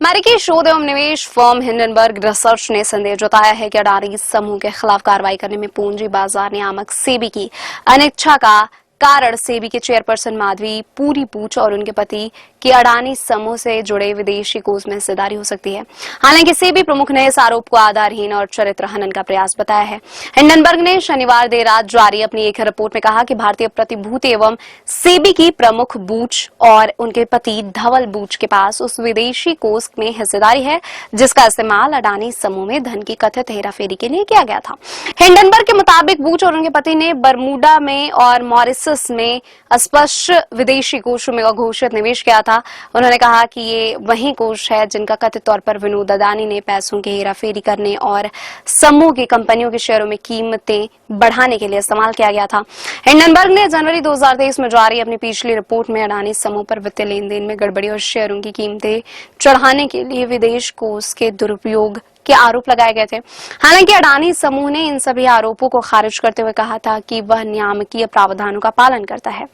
अमेरिकी शोध एवं निवेश फर्म हिंडनबर्ग रिसर्च ने संदेह जताया है कि अडानी समूह के खिलाफ कार्रवाई करने में पूंजी बाजार नियामक सेबी की अनिच्छा का कारण सेबी के चेयरपर्सन माधवी पूरी पूछ और उनके पति की अडानी समूह से जुड़े विदेशी कोष में हिस्सेदारी हो सकती है। हालांकि सेबी प्रमुख ने इस आरोप को आधारहीन और चरित्र हनन का प्रयास बताया है। हिंडनबर्ग ने शनिवार देर रात जारी अपनी एक रिपोर्ट में कहा कि भारतीय प्रतिभूति एवं सेबी की प्रमुख बूच और उनके पति धवल बूच के पास उस विदेशी कोष में हिस्सेदारी है जिसका इस्तेमाल अडानी समूह में धन की कथित हेराफेरी के लिए किया गया था। हिंडनबर्ग के मुताबिक बूच और उनके पति ने बरमूडा में और मॉरिशस में स्पष्ट विदेशी कोषों में अघोषित निवेश किया था। उन्होंने कहा कि ये वही कोष है जिनका कथित तौर पर विनोद अडानी ने पैसों की हेराफेरी करने और समूह की कंपनियों के शेयरों में कीमतें बढ़ाने के लिए इस्तेमाल किया गया था। हिंडनबर्ग ने जनवरी 2023 में जारी अपनी पिछली रिपोर्ट में अडानी समूह पर वित्तीय लेन देन में गड़बड़ी और शेयरों की कीमतें चढ़ाने के लिए विदेश कोष के दुरुपयोग के आरोप लगाए गए थे। हालांकि अडानी समूह ने इन सभी आरोपों को खारिज करते हुए कहा था कि वह नियामकीय प्रावधानों का पालन करता है।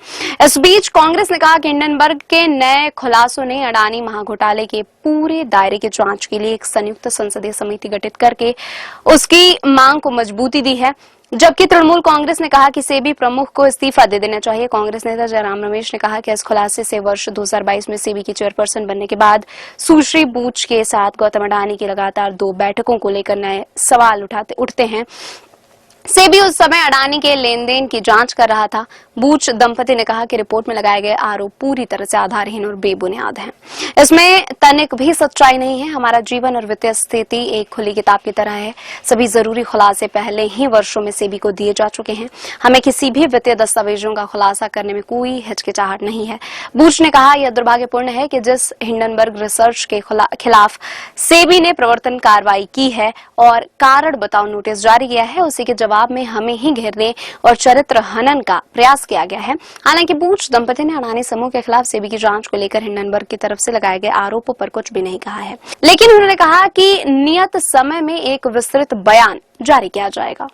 इस बीच कांग्रेस ने कहा कि हिंडनबर्ग के नए खुलासों ने अडानी महाघोटाले के पूरे दायरे की जांच के लिए एक संयुक्त संसदीय समिति गठित करके उसकी मांग को मजबूती दी है। जबकि तृणमूल कांग्रेस ने कहा कि सेबी प्रमुख को इस्तीफा दे देना चाहिए। कांग्रेस नेता जयराम रमेश ने कहा कि इस खुलासे से वर्ष 2022 में सेबी की चेयरपर्सन बनने के बाद सुश्री बूच के साथ गौतम अडानी की लगातार 2 बैठकों को लेकर नए सवाल उठते हैं। सेबी उस समय अडानी के लेन देन की जांच कर रहा था। बूच दंपति ने कहा कि रिपोर्ट में लगाए गए आरोप पूरी तरह से आधारहीन और बेबुनियाद हैं। इसमें तनिक भी सच्चाई नहीं है। हमारा जीवन और वित्तीय स्थिति एक खुली किताब की तरह है। सभी जरूरी खुलासे पहले ही वर्षों में सेबी को दिए जा चुके हैं। हमें किसी भी वित्तीय दस्तावेजों का खुलासा करने में कोई हिचकिचाहट नहीं है। बूच ने कहा यह दुर्भाग्यपूर्ण है कि जिस हिंडनबर्ग रिसर्च के खिलाफ सेबी ने प्रवर्तन कार्रवाई की है और कारण बताओ नोटिस जारी किया है, उसी के जवाब में हमें ही घेरने और चरित्र हनन का प्रयास किया गया है। हालांकि बूच दंपति ने अडानी समूह के खिलाफ सेबी की जांच को लेकर हिंडनबर्ग की तरफ से लगाए गए आरोपों पर कुछ भी नहीं कहा है, लेकिन उन्होंने कहा कि नियत समय में एक विस्तृत बयान जारी किया जाएगा।